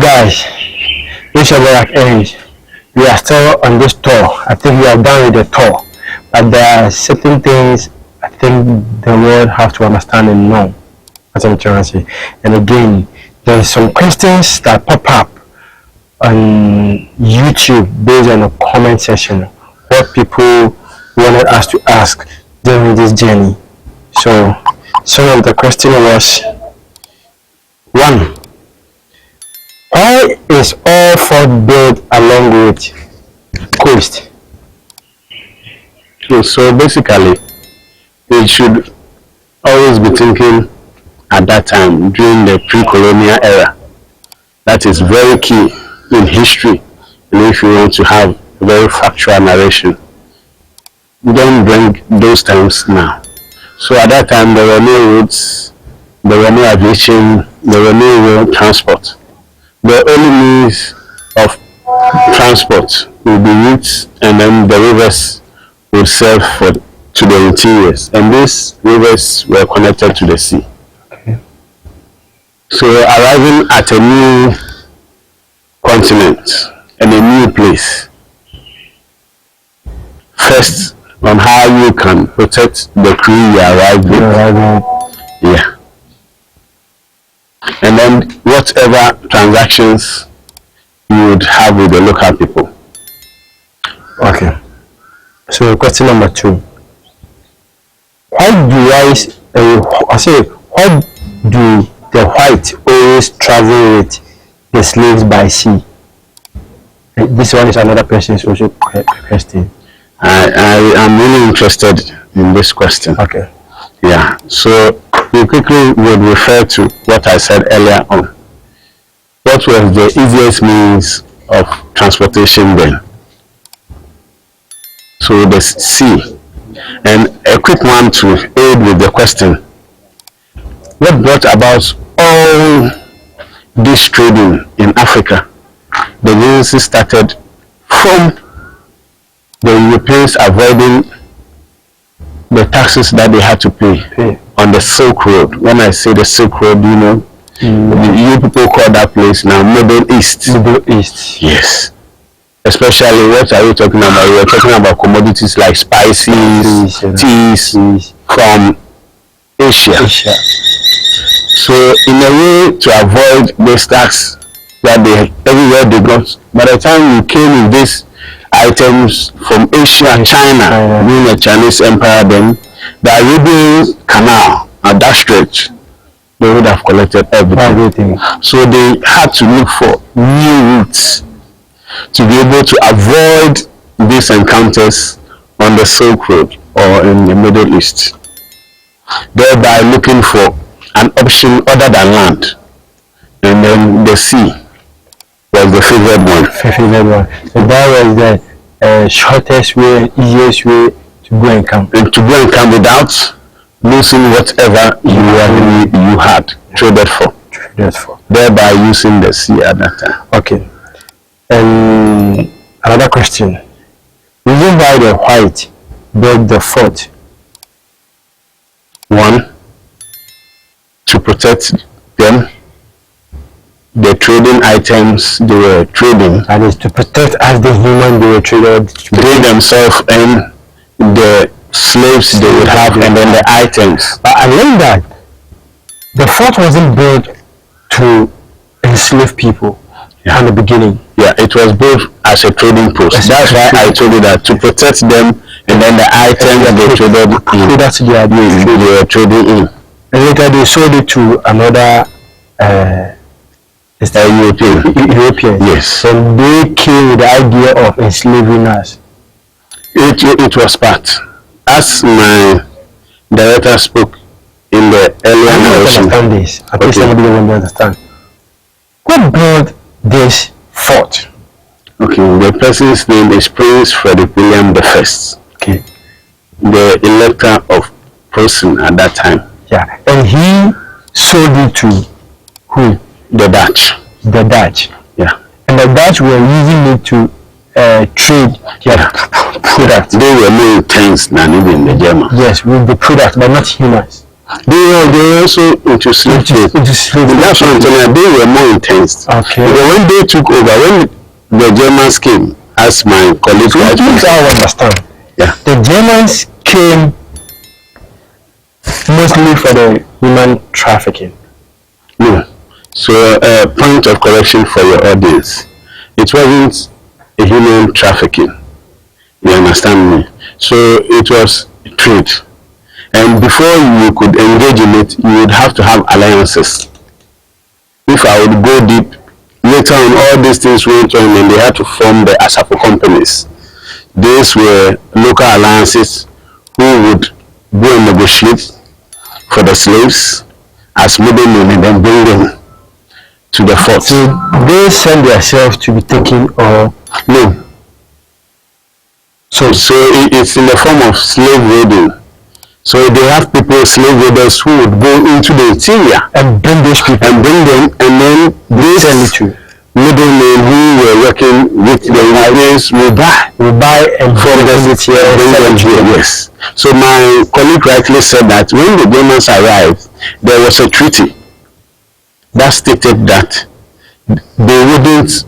Guys, this is Barack ends. We are still on this tour. I think we are done with the tour. But there are certain things I think the world have to understand and know. That's what I'm trying to say. And again, there's some questions that pop up on YouTube based on the comment section. What people wanted us to ask during this journey. So some of the question was: 1. Why is all fort built along with coast? So basically, we should always be thinking at that time during the pre-colonial era. That is very key in history, and if you want to have a very factual narration, don't bring those times now. So at that time there were no roads, there were no aviation, there were no rail transport. The only means of transport will be routes, and then the rivers would serve to the interiors, and these rivers were connected to the sea. Okay. So arriving at a new continent and a new place, first on how you can protect the crew you arrive with. Yeah. And then whatever transactions you would have with the local people. Okay. So question number 2. Why do the white always travel with the slaves by sea? This one is another person's also question. I am really interested in this question. Okay. Yeah. So we quickly would refer to what I said earlier on. What was the easiest means of transportation then? So the sea. And a quick one to aid with the question: what brought about all this trading in Africa? The Genesis started from the Europeans avoiding the taxes that they had to pay on the Silk Road. When I say the Silk Road, you know, you people call that place now Middle East. Middle East. Yes. Especially, what are we talking about? We are talking about commodities like spices, teas from Asia. So in a way to avoid this tax that they everywhere they got, by the time we came with these items from Asia and China, being the Chinese empire, then the Arabian Canal at that stretch, they would have collected everything. So they had to look for new routes to be able to avoid these encounters on the Silk Road or in the Middle East, thereby looking for an option other than land. And then the sea was the favored one. So that was the shortest way, easiest way to go and come. And to go and come without losing whatever you had traded for. Thereby using the sea at that time. Okay. And another question: reason why the white built the fort? 1, to protect them, the trading items they were trading. That is to protect as the human they were traded. They themselves and the slaves they would have, and then the items. But I learned that the fort wasn't built to enslave people from the beginning. Yeah, it was built as a trading post. That's why I told you that, to protect them, and then the items that they traded in, that's the idea they were trading in. And later they sold it to another European. Yes. And they came with the idea of enslaving us. It was part. As my director spoke in the earlier narration. I understand this. I think somebody will understand. Who built this fort? Okay, the person's name is Prince Frederick William I. Okay. The Elector of Brandenburg at that time. Yeah, and he sold it to who? The Dutch. The Dutch. Yeah. And the Dutch were using it to trade their product. They were more intense than even the Germans. Yes, with the product, but not humans. They were also into slave trade. That's what I'm telling you, they were more intense. Okay. But when they took over, when the Germans came, as my colleague I understand. Yeah. The Germans came mostly for the human trafficking. No. So point of correction for your audience. It wasn't a human trafficking. You understand me? So it was trade. And before you could engage in it, you would have to have alliances. If I would go deep, later on all these things went on and they had to form the Asapo companies. These were local alliances who would go and negotiate for the slaves as middlemen and then bring them to the fort. So they send themselves to be taken or no. So it's in the form of slave raiding. So they have people, slave raiders, who would go into the interior and bring those people and bring them, and then they sell it to middlemen who were working with the Iranians will buy and from the city and bring them here. Yes. So my colleague rightly said that when the Germans arrived, there was a treaty that stated that they wouldn't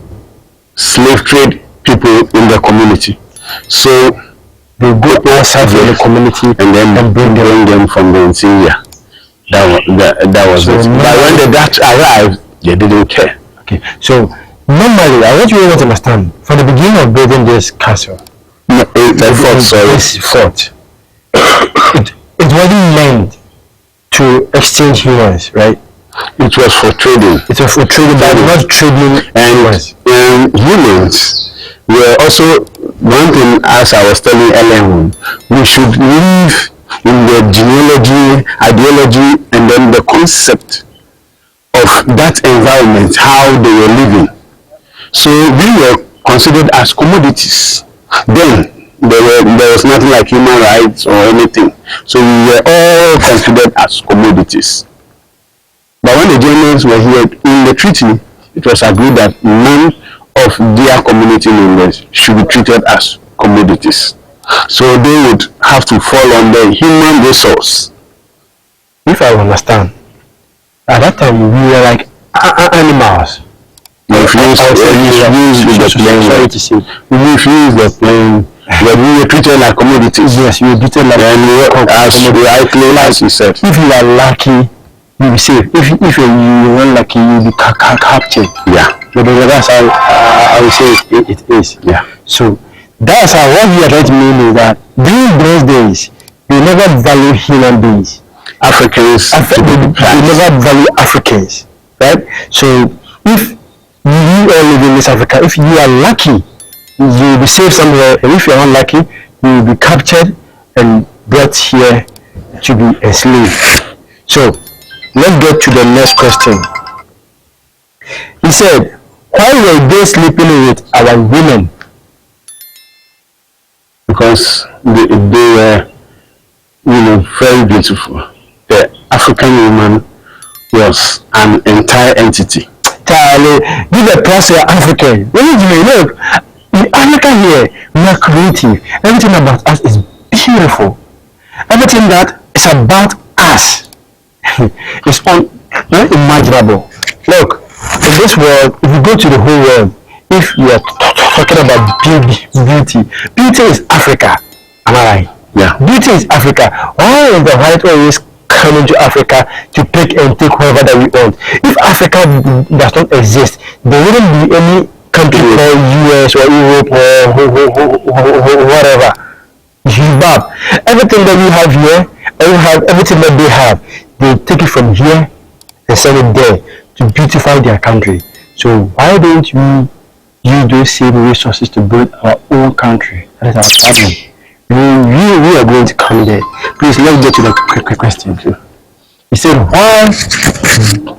slave trade people in the community. So they go outside the community and then bring them from the interior. That was so it. But when the Dutch arrived, they didn't care. Okay. So normally, I want you to understand, from the beginning of building this castle, this fort, it wasn't meant to exchange humans, right? It was for trading. It was for trading, but not trading humans. And humans were also one thing, as I was telling Ellen, we should live in the genealogy, ideology, and then the concept of that environment, how they were living. So we were considered as commodities. Then there was nothing like human rights or anything. So we were all considered as commodities. But when the Germans were here in the treaty, it was agreed that none of their community members should be treated as commodities. So they would have to fall under human resource. If I understand, at that time we were like animals. If you use the plane, when we were treated like commodities. Yes, you were treated like as you said. If you are lucky, you'll be safe. If you are unlucky, you'll be captured. Yeah. But that's how I would say it is. Yeah. So that's how what we are trying to mean is that during those days, we never value human beings. Africans. We never value Africans, right? So if you all live in this Africa, if you are lucky, you will be safe somewhere, and if you are unlucky, you will be captured and brought here to be enslaved. So let's get to the next question. He said, why were they sleeping with our women? Because they were, very beautiful. The African woman was an entire entity. Charlie, give a plus to African. Look, in Africa here, we are creative. Everything about us is beautiful. Everything that is about us is unimaginable. Look, in this world, if you go to the whole world, if you are talking about beauty is Africa. Am I right? Yeah. Beauty is Africa. Why is the white always coming to Africa to pick and take whoever that we want? If Africa does not exist, there wouldn't be any country called US or Europe or whatever. Zimbabwe. Everything that we have here, everything that they have, they take it from here and send it there to beautify their country. So why don't we use those same resources to build our own country? That is our problem. We are going to come there. Please, let's get to the question. He said, why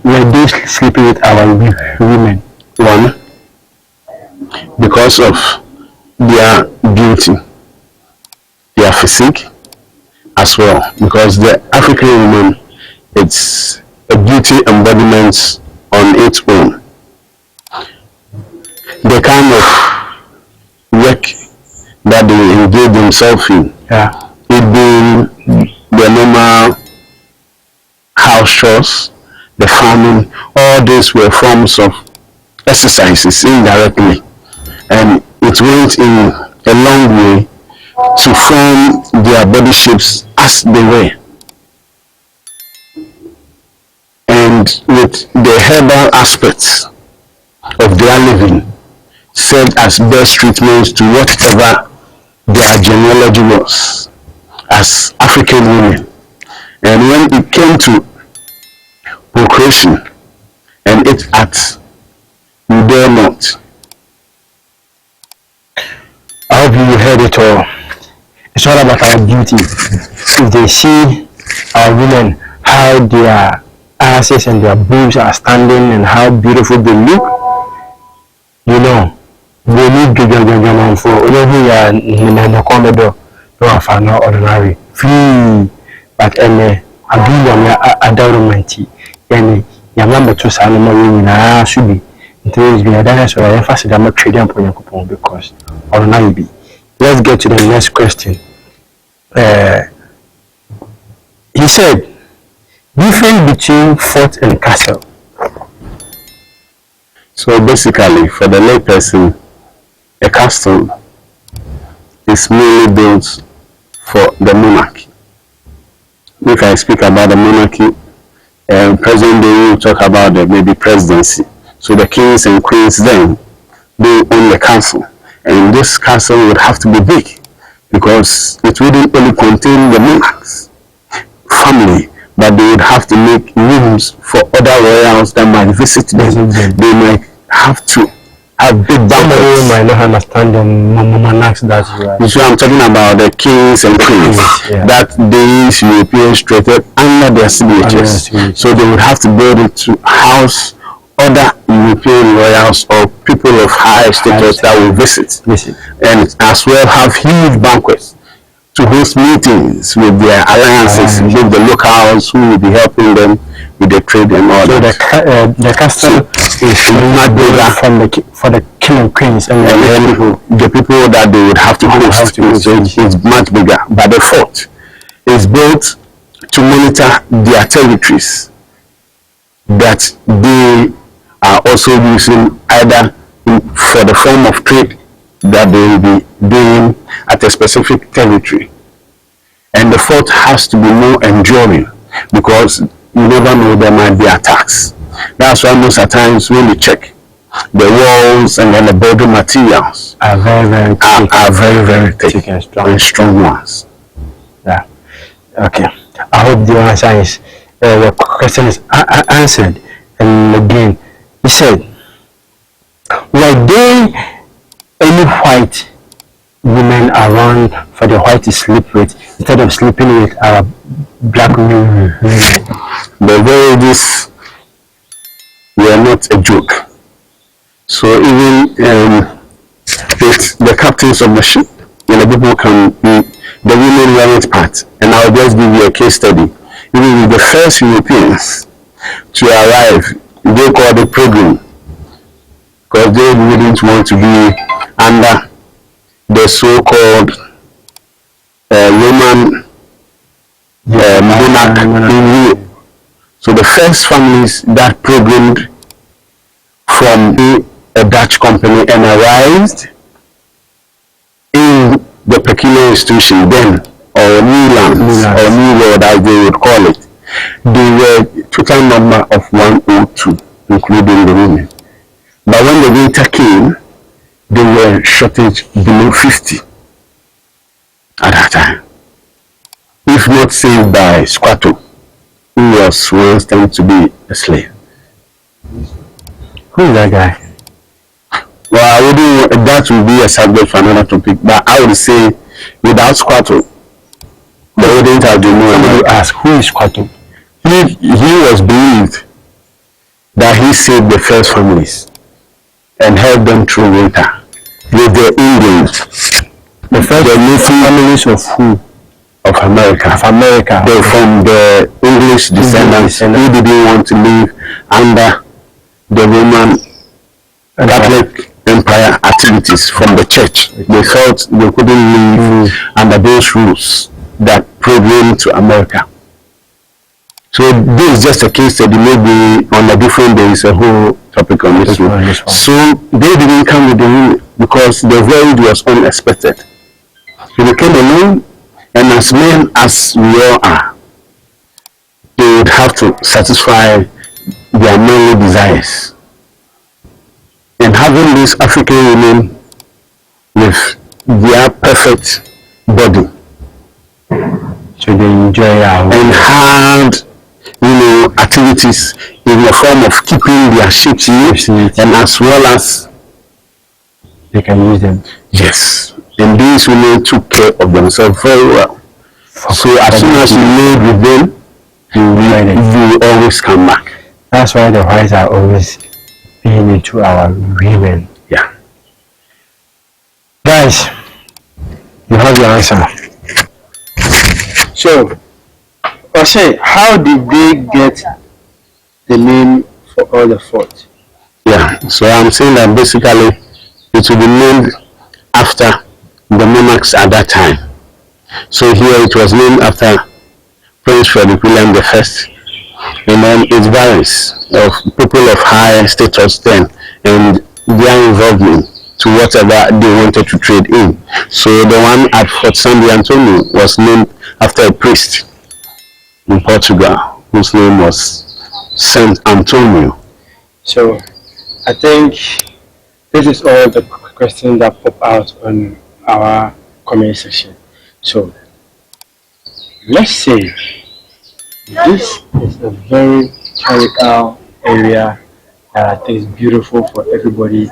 were they sleeping with our women? One, because of their beauty, their physique as well. Because the African woman, it's a beauty embodiment on its own. The kind of work that they engage themselves in, it being the normal agricultures, the farming, all these were forms of exercises indirectly, and it went in a long way to form their body shapes as they were. And with the herbal aspects of their living served as best treatments to whatever their genealogy was as African women. And when it came to procreation and its acts, you dare not. I hope you heard it all. It's all about our beauty. If they see our women, how their asses and their boobs are standing and how beautiful they look, you know, they need to get for whatever you are no ordinary. Free, but I do want adornment. Yani, yamamba to say no na should be. It is be a dinosaur. I emphasize that I'm trading upon your because ordinary be. Let's get to the next question. He said, difference between fort and castle. So basically, for the layperson, a castle is merely built for the monarchy. If I speak about the monarchy, present day we talk about the maybe presidency. So the kings and queens then, they own the castle. And this castle would have to be big because it wouldn't only contain the monarch's family, but they would have to make rooms for other royals that might visit them. They might have to have big banquets. Somebody might not understand the monarchs that you are. So I'm talking about the kings and queens that these Europeans treated under their signatures. So they would have to build it to house other European royals or people of high status that will visit. And as well have huge banquets to host meetings with their alliances, with the locals who will be helping them with the trade and all that. So the castle is not bigger for the king and queens and the people that they would have to host. It's much bigger. But the fort is built to monitor their territories that they are also using either for the form of trade that they will be doing at a specific territory. And the fort has to be more enduring because you never know, there might be attacks. That's why most of the times when you check, the walls and then the building materials are very thick and strong ones. Yeah. Okay. I hope the answer is the question is answered. And again, he said, were there any white women around for the white to sleep with instead of sleeping with black women? The ladies were not a joke. So even with the captains of the ship, when the people can be, the women weren't part. And I'll just give you a case study. Even with the first Europeans to arrive, they called the program because they didn't want to be under the so-called Roman monarch in Europe. So the first families that programmed from a Dutch company and arrived in the peculiar institution then, or New Lands, or New World as they would call it, they were total number of 102, including the women. But when the winter came, they were shortage below 50 at that time. If not saved by Squatto, who was once turned to be a slave. Who is that guy? Well, I wouldn't, that would be a subject for another topic, but I would say without Squatto, they wouldn't have been known. Somebody ask, who is Squatto? He was believed that he saved the first families and helped them through winter with the Indians. The first families of who? Of America. They're from the English descendants who didn't want to live under the Roman Catholic Empire activities from the church. They felt they couldn't live under those rules that programmed to America. So this is just a case study. Maybe on a different day is a whole topic on this one. So they didn't come with the women because the voyage was unexpected. They came alone, and as men as we all are, they would have to satisfy their manly desires. And having these African women with their perfect body, so they enjoy our and hard, activities in the form of keeping their sheep neat, and as well as they can use them. Yes, and these women took care of themselves very well. So as soon as you laid with them, you always come back. That's why the whites are always being into our women. Yeah. Guys, you have your answer. So, I say, how did they get the name for all the forts? Yeah, so I'm saying that basically it will be named after the monarchs at that time. So here it was named after Prince Frederick William I, and then it varies of people of high status then and their involvement to whatever they wanted to trade in. So the one at Fort San Antonio was named after a priest in Portugal whose name was Saint Antonio. So I think this is all the questions that pop out on our comment section. So let's say this is a very historical area that I think is beautiful for everybody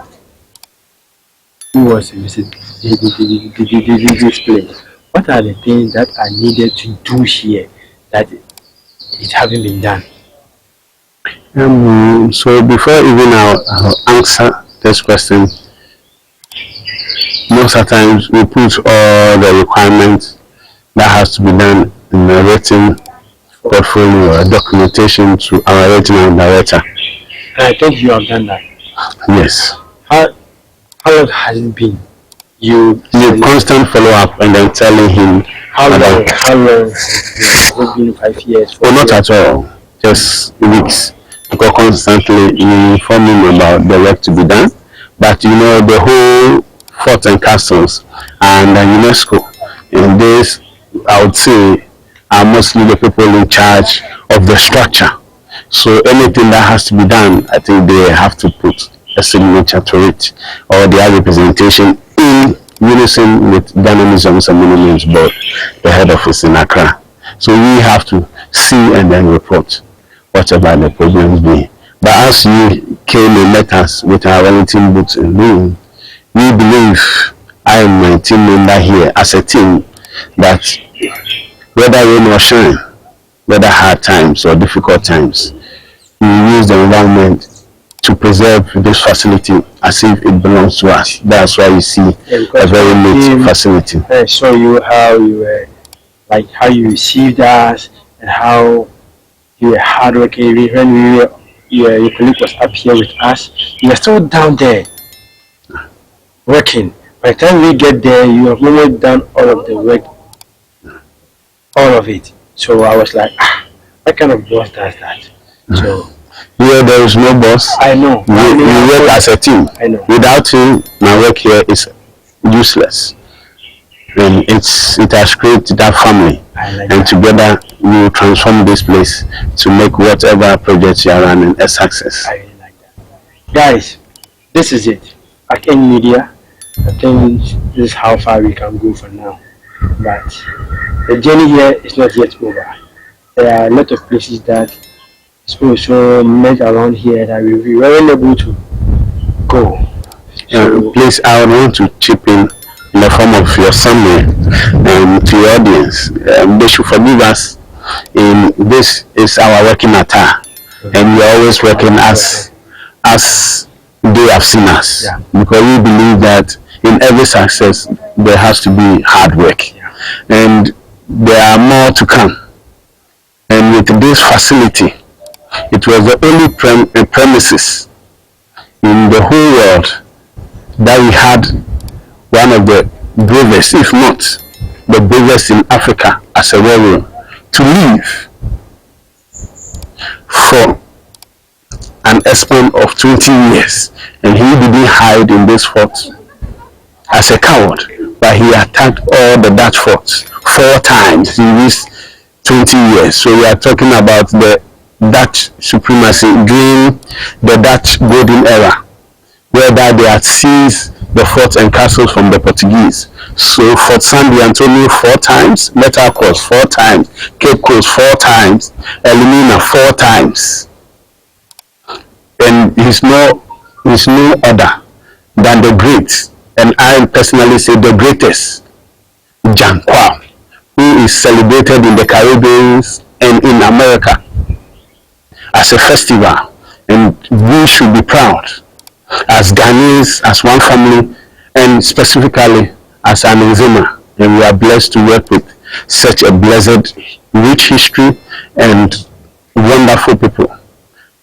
who wants to visit this place. What are the things that are needed to do here that it haven't been done? So before even I'll answer this question, most of the times we put all the requirements that has to be done in a written portfolio or documentation to our regional director. And I think you have done that. Yes. How long has it been? You constant follow up and then telling him how long has it been? 5 years? Oh, not at all. Just weeks. Because constantly you inform him about the work to be done. But the whole forts and castles and UNESCO, and this I would say are mostly the people in charge of the structure. So anything that has to be done, I think they have to put a signature to it, or their representation in unison with Ghana Museums and Monuments Board, the head office in Accra. So we have to see and then report whatever the problems be. But as you came and met us with our Wellington boots and room, we believe, I am my team member here as a team, that whether rain or shine, whether hard times or difficult times, we use the environment to preserve this facility as if it belongs to us. That's why you see a very neat facility. I saw you how you were, like how you received us and how you were hardworking. When your colleague was up here with us, you were still down there working. By the time we get there, you have already done all of the work, all of it. So I was like, what kind of boss does that? So here there is no boss. I know. We work as a team. I know. Without him, my work here is useless. And it has created that family. And together we will transform this place to make whatever project you are running a success. I really like that. Guys, this is it. Like any media, I think this is how far we can go for now. But the journey here is not yet over. There are a lot of places that so met around here that we weren't able to go. So, please, I would want to chip in the form of your summary to your audience. They should forgive us. This is our working attire, and we are always working as they have seen us, because we believe that in every success there has to be hard work, and there are more to come. And with this facility, it was the only premises in the whole world that we had one of the bravest, if not the bravest in Africa as a warrior, to live for an span of 20 years, and he didn't hide in this fort as a coward, but he attacked all the Dutch forts 4 times in these 20 years. So we are talking about the Dutch supremacy during the Dutch golden era, whereby they had seized the forts and castles from the Portuguese. So Fort San Antonio 4 times, Metal Cross 4 times, Cape Coast 4 times, Elimina 4 times. And he's no other than the great, and I personally say the greatest, Jankwa, who is celebrated in the Caribbean and in America as a festival. And we should be proud as Ghanaians, as one family, and specifically as an Nzima. And we are blessed to work with such a blessed, rich history and wonderful people.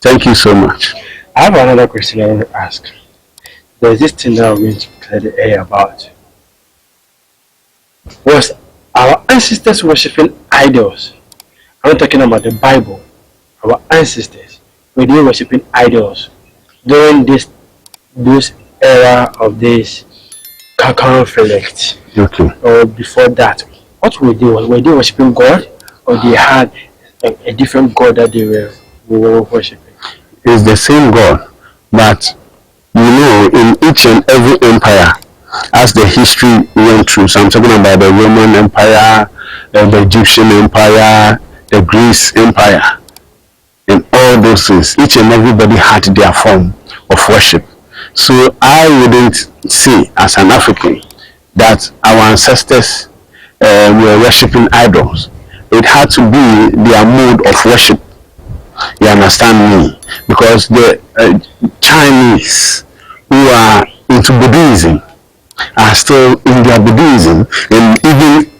Thank you so much. I have another question I want to ask. There's this thing that I'm going to clear the air about. Was our ancestors worshipping idols? I'm not talking about the Bible. Our ancestors, were they worshipping idols during this era of this conflict? Okay. Or before that? What were they? Were they worshipping God, or they had a different God that they were worshipping? It's the same God, but you know, in each and every empire, as the history went through, so I'm talking about the Roman Empire, the Egyptian Empire, the Greece Empire, and all those things, each and everybody had their form of worship. So I wouldn't say, as an African, that our ancestors were worshipping idols. It had to be their mode of worship. You understand me? Because the Chinese who are into Buddhism are still in their Buddhism, and even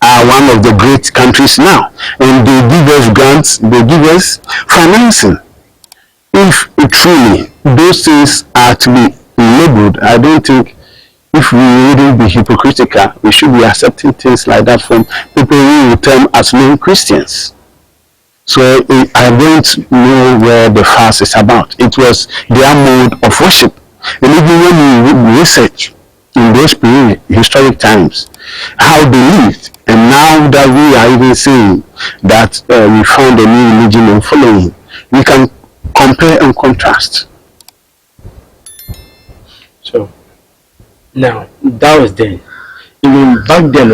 are one of the great countries now. And they give us grants, they give us financing. If truly those things are to be labeled, I don't think, if we wouldn't be hypocritical, we should be accepting things like that from people who will term as non-Christians. So I don't know where the fast is about. It was their mode of worship. And even when we research in those historic times how they lived, and now that we are even saying that we found a new religion and following, we can compare and contrast. So now that was then. Even back then,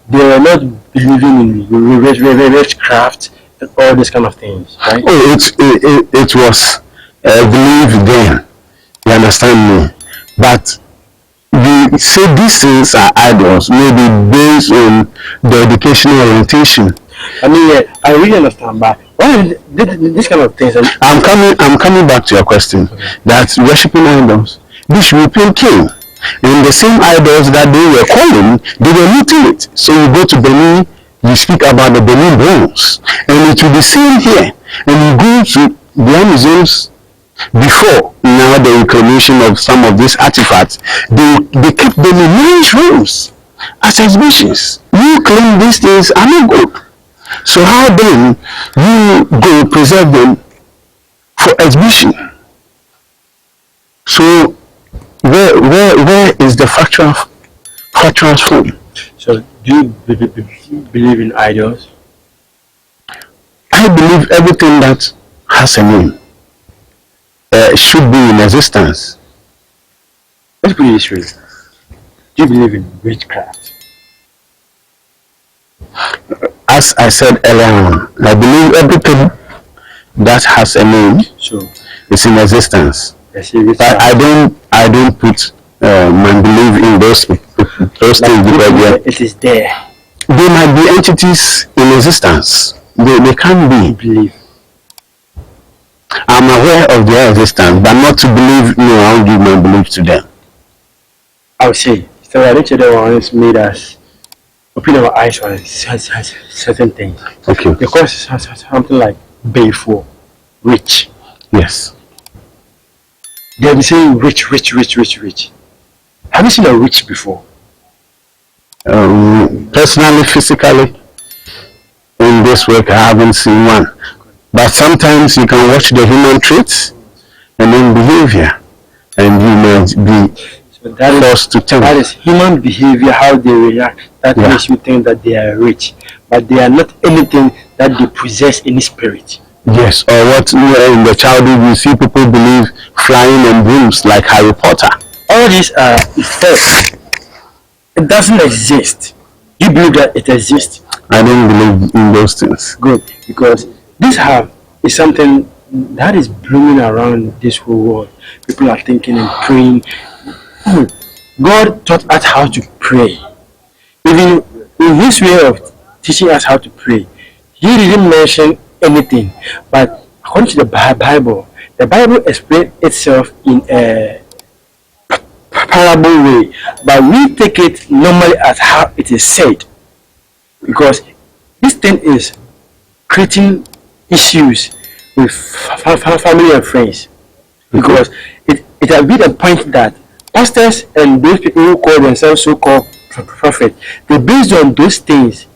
they were not believing in witchcraft and all these kind of things, right? Oh, it was believed then. You understand me? But we say these things are idols, maybe based on the educational orientation. I mean, yeah, I really understand, but why this kind of things? I'm coming back to your question. Okay. That worshiping idols, this European king, and the same idols that they were calling, they were looting it. So you go to Benin, you speak about the Benin bronze, and it will be seen here. And you go to the museums before now the reclamation of some of these artifacts, they kept them in nice rooms as exhibitions. You claim these things are not good. So how then you go preserve them for exhibition? So where is the factual form? So do you believe in idols? I believe everything that has a name should be in existence. Let's put it this way. Do you believe in witchcraft? As I said earlier on, I believe everything that has a name is in existence. But I don't put my belief in those things because it is there. There might be entities in existence. They can't be. Believe. I'm aware of their existence, but not to believe. No, I'll give my belief to them. I would say, so I think the one is made us open our eyes on certain things. Okay. Because something like Bayful, rich. Yes. They'll be saying rich. Have you seen a rich before? Personally, physically, in this work, I haven't seen one. But sometimes you can watch the human traits and then behavior, and you might be So that forced to think. that is human behavior, how they react. That Yeah. makes you think that they are rich, but they are not anything that they possess any spirit. Yes, or what in the childhood you see people believe flying on brooms like Harry Potter. All these are effects. It doesn't exist. You believe that it exists? I don't believe in those things. Good, because this is something that is blooming around this whole world. People are thinking and praying. God taught us how to pray. Even in his way of teaching us how to pray, he didn't mention anything. But according to the Bible explains itself in a parable way. But we take it normally as how it is said. Because this thing is creating issues with family and friends. Because it has been a point that pastors and those people who call themselves so-called prophets, they based on those things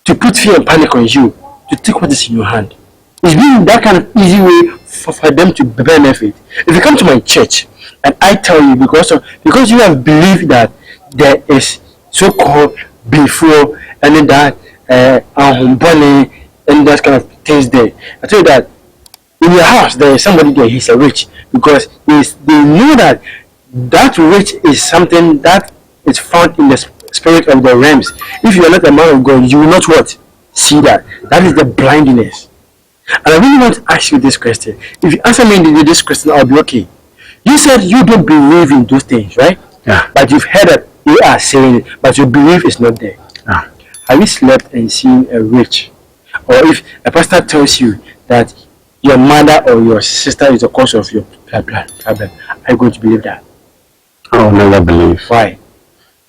to put fear and panic on you, to take what is in your hand. It's been that kind of easy way for them to benefit. If you come to my church and I tell you because you have believed that there is so-called before and that bunny and that kind of things there, I tell you that in your house there is somebody there, he's a witch, because they know that witch is something that is found in the spirit of the realms. If you are not a man of God, you will not what? See that. That is the blindness. And I really want to ask you this question. If you answer me this question, I'll be okay. You said you don't believe in those things, right? Yeah. But you've heard that you are saying it, but your belief is not there. Yeah. Have you slept and seen a witch? Or if a pastor tells you that your mother or your sister is the cause of your problem, are you going to believe that? I will never believe. Why?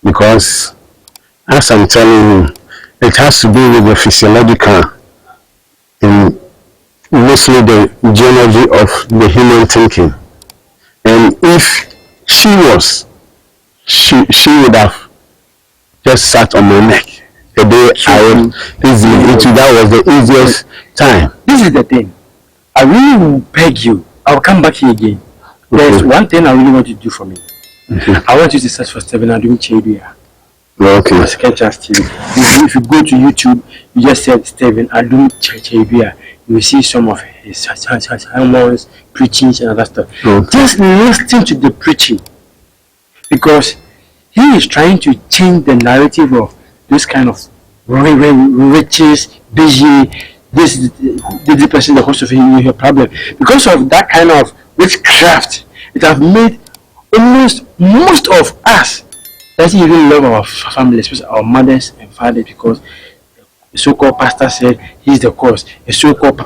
Because, as I'm telling you, it has to do with the physiological and mostly the genealogy of the human thinking. And if she would have just sat on my neck the day I was that was the easiest time. This is the thing. I really will beg you. I'll come back here again. There's one thing I really want you to do for me. I want you to search for Stephen Adum Cheduya. Okay. If you go to YouTube, you just said Stephen Adum Cheduya, you will see some of his sermons, preachings, and other stuff. Okay. Just listen to the preaching, because he is trying to change the narrative of this kind of riches, busy. This person, the host of your problem. Because of that kind of witchcraft, it has made almost most of us doesn't even love our family, especially our mothers and fathers, because the so-called pastor said he's the cause. The so-called